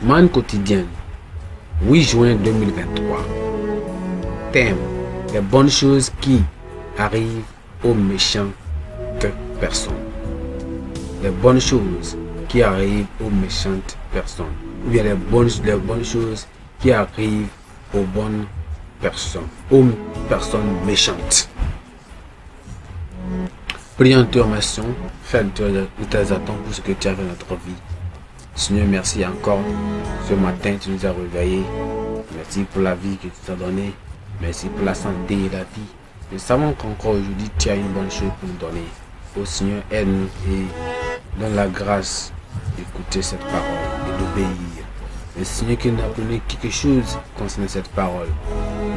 Man quotidienne, 8 juin 2023. Thème: les bonnes choses qui arrivent aux méchantes personnes. Les bonnes choses qui arrivent aux méchantes personnes. Ou bien les bonnes choses qui arrivent aux bonnes personnes. Aux personnes méchantes. Prions, te remercions. Fais de tes attentes pour ce que tu as fait dans notre vie. Seigneur, merci encore. Ce matin, tu nous as réveillés. Merci pour la vie que tu nous as donnée. Merci pour la santé et la vie. Nous savons qu'encore aujourd'hui, tu as une bonne chose pour nous donner. Ô Seigneur, aide-nous et donne la grâce d'écouter cette parole et d'obéir. Le Seigneur qui nous a donné quelque chose concernant cette parole.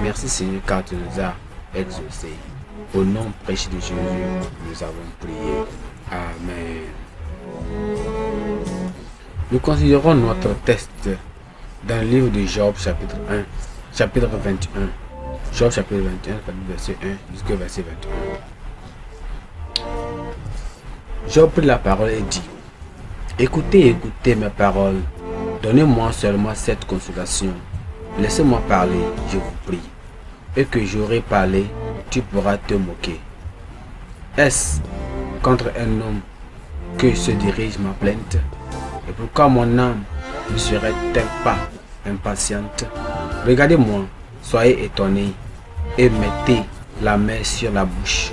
Merci Seigneur car tu nous as exaucés. Au nom précieux de Jésus, nous avons prié. Amen. Nous considérons notre test dans le livre de Job chapitre 21. Job chapitre 21, verset 1 jusqu'au verset 21. Job prit la parole et dit: écoutez mes paroles, donnez-moi seulement cette consolation. Laissez-moi parler, je vous prie. Et que j'aurai parlé, tu pourras te moquer. Est-ce contre un homme que se dirige ma plainte? Et pourquoi mon âme ne serait-elle pas impatiente? Regardez-moi, soyez étonnés et mettez la main sur la bouche.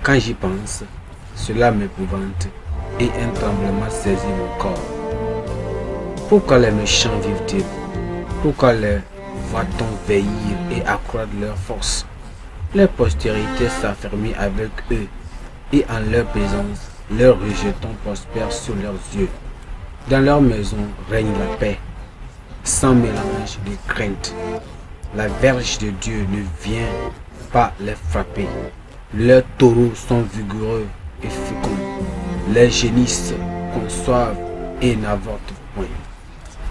Quand j'y pense, cela m'épouvante et un tremblement saisit mon corps. Pourquoi les méchants vivent-ils? Pourquoi les voit-on veillir et accroître leur force? Leur postérité s'affermit avec eux et en leur présence, leurs rejetons prospèrent sous leurs yeux. Dans leur maison règne la paix, sans mélange de crainte. La verge de Dieu ne vient pas les frapper. Leurs taureaux sont vigoureux et féconds. Les génisses conçoivent et n'avortent point.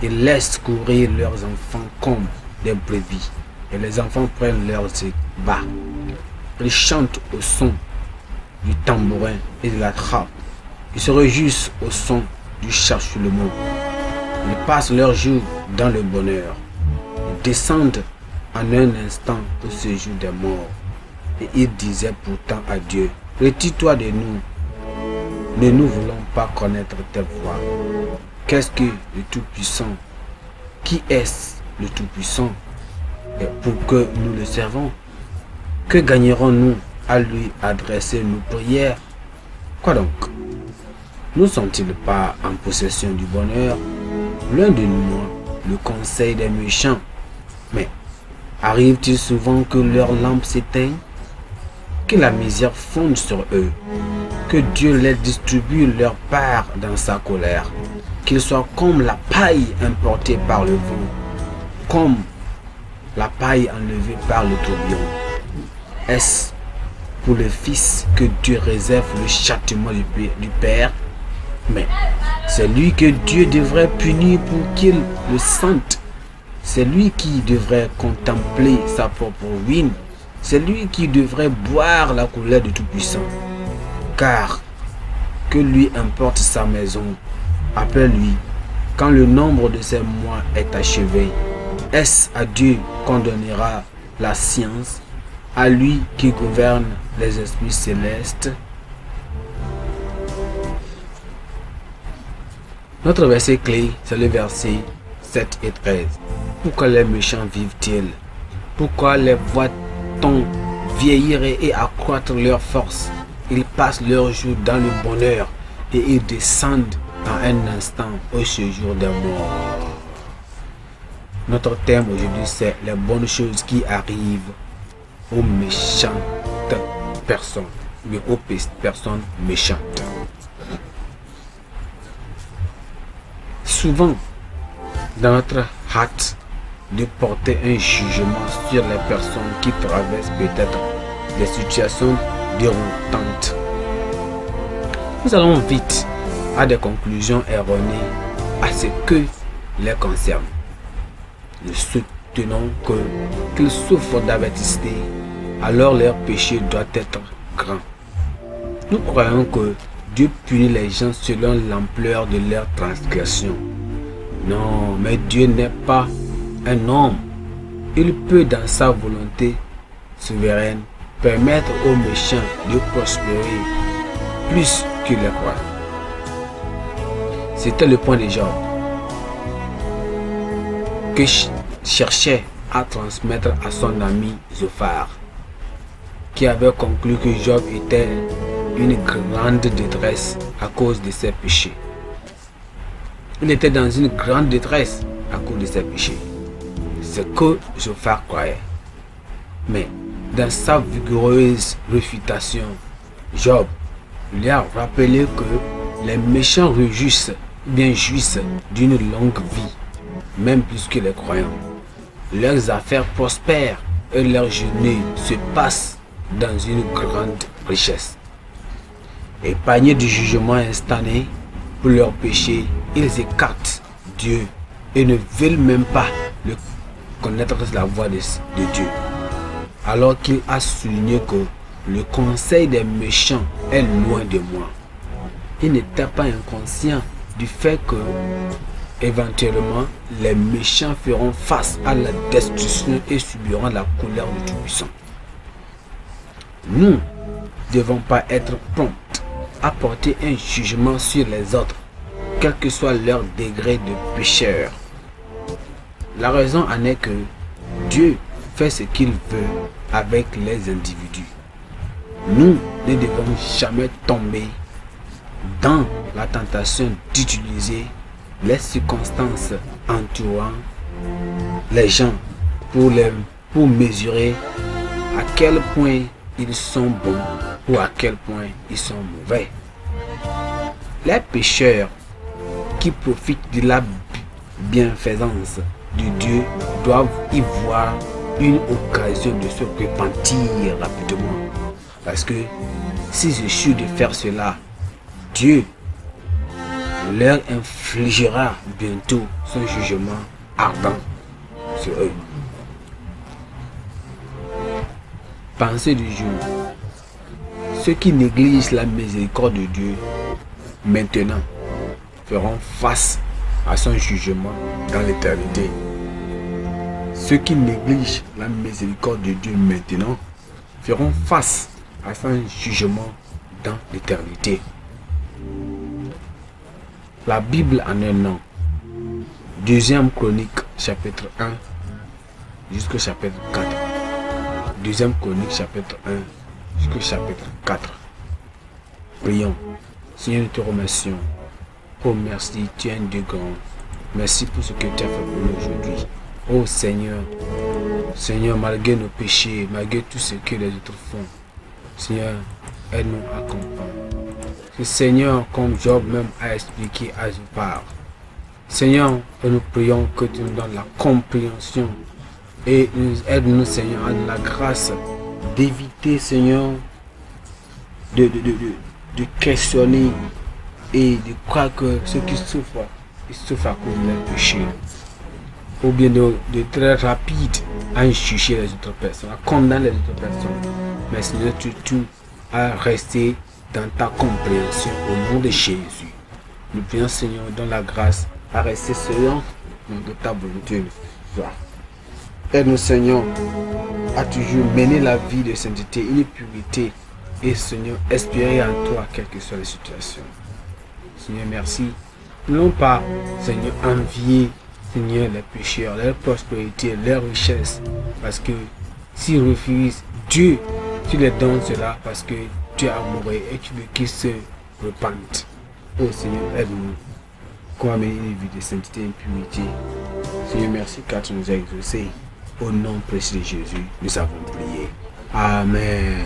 Ils laissent courir leurs enfants comme des brebis, et les enfants prennent leurs bas. Ils chantent au son du tambourin et de la trappe. Ils se réjouissent au son du chachoulement. Ils passent leur jour dans le bonheur. Ils descendent en un instant au séjour des morts. Et ils disaient pourtant à Dieu: retire-toi de nous. Ne nous voulons pas connaître tes voies. Qu'est-ce que le Tout-Puissant? Qui est-ce le Tout-Puissant? Et pour que nous le servons? Que gagnerons-nous à lui adresser nos prières? Quoi donc? Ne sont-ils pas en possession du bonheur? Loin de nous le conseil des méchants. Mais arrive-t-il souvent que leur lampe s'éteigne? Que la misère fonde sur eux? Que Dieu les distribue leur part dans sa colère? Qu'ils soient comme la paille importée par le vent, comme la paille enlevée par le tourbillon. Est-ce pour le Fils que Dieu réserve le châtiment du Père? Mais c'est lui que Dieu devrait punir pour qu'il le sente. C'est lui qui devrait contempler sa propre ruine. C'est lui qui devrait boire la colère du Tout-Puissant. Car que lui importe sa maison, après lui, quand le nombre de ses mois est achevé, est-ce à Dieu qu'on donnera la science, à lui qui gouverne les esprits célestes? Notre verset clé, c'est le verset 7 et 13. Pourquoi les méchants vivent-ils? Pourquoi les voit-on vieillir et accroître leur force? Ils passent leur jour dans le bonheur et ils descendent en un instant au séjour des morts. Notre thème aujourd'hui, c'est les bonnes choses qui arrivent aux méchantes personnes, mais aux personnes méchantes. Souvent, dans notre hâte de porter un jugement sur les personnes qui traversent peut-être des situations déroutantes, nous allons vite à des conclusions erronées à ce que les concerne. Nous soutenons qu'ils souffrent d'avéticité, alors leur péché doit être grand. Nous croyons que Dieu punit les gens selon l'ampleur de leur transgression. Non, mais Dieu n'est pas un homme. Il peut, dans sa volonté souveraine, permettre aux méchants de prospérer plus que les croyants. C'était le point de Job que cherchait à transmettre à son ami Zophar, qui avait conclu que Job était une grande détresse à cause de ses péchés. Il était dans une grande détresse à cause de ses péchés. C'est ce que Zophar croyait. Mais dans sa vigoureuse réfutation, Job lui a rappelé que les méchants jouissent d'une longue vie, même plus que les croyants. Leurs affaires prospèrent et leurs journées se passent dans une grande richesse. Épargnés du jugement instantané pour leurs péchés, ils écartent Dieu et ne veulent même pas connaître la voix de Dieu. Alors qu'il a souligné que le conseil des méchants est loin de moi. Il n'était pas inconscient du fait que, éventuellement, les méchants feront face à la destruction et subiront la colère du Tout-Puissant. Nous ne devons pas être prompts à porter un jugement sur les autres, quel que soit leur degré de pécheur. La raison en est que Dieu fait ce qu'il veut avec les individus. Nous ne devons jamais tomber dans la tentation d'utiliser les circonstances entourant les gens pour mesurer à quel point ils sont bons ou à quel point ils sont mauvais. Les pécheurs qui profitent de la bienfaisance de Dieu doivent y voir une occasion de se repentir rapidement. Parce que s'ils échouent de faire cela, Dieu leur infligera bientôt son jugement ardent sur eux. Pensée du jour. Ceux qui négligent la miséricorde de Dieu maintenant feront face à son jugement dans l'éternité. Ceux qui négligent la miséricorde de Dieu maintenant feront face à son jugement dans l'éternité. La Bible en un nom. Deuxième Chronique, chapitre 1 jusqu'au chapitre 4. Deuxième Chronique, chapitre 1 jusqu'au chapitre 4. Prions. Seigneur, nous te remercions. Oh merci, tu es un Dieu grand. Merci pour ce que tu as fait pour nous aujourd'hui. Oh Seigneur, malgré nos péchés, malgré tout ce que les autres font, Seigneur, aide-nous à comprendre. Seigneur, comme Job même a expliqué à Zophar, Seigneur, nous prions que tu nous donnes la compréhension et aide-nous, Seigneur, à la grâce d'éviter, Seigneur, de questionner et de croire que ceux qui souffrent, ils souffrent à cause de leurs péchés. Ou bien de très rapide à juger les autres personnes, à condamner les autres personnes. Mais Seigneur, tu as resté dans ta compréhension au nom de Jésus. Nous prions, Seigneur, dans la grâce à rester selon de ta volonté. Aide-nous, Seigneur, à toujours mener la vie de sainteté, une purité, et Seigneur, espérer en toi, quelle que soit la situation. Seigneur, merci. Non pas, Seigneur, envier, Seigneur, les pécheurs, leur prospérité, leur richesse, parce que s'ils refusent Dieu, tu les donnes cela parce que tu es amoureux et tu veux qu'ils se repentent. Oh Seigneur, aide-nous. Comment mener une vie de sainteté et de purité. Seigneur, merci car tu nous as exaucés. Au nom précieux de Jésus, nous avons prié. Amen.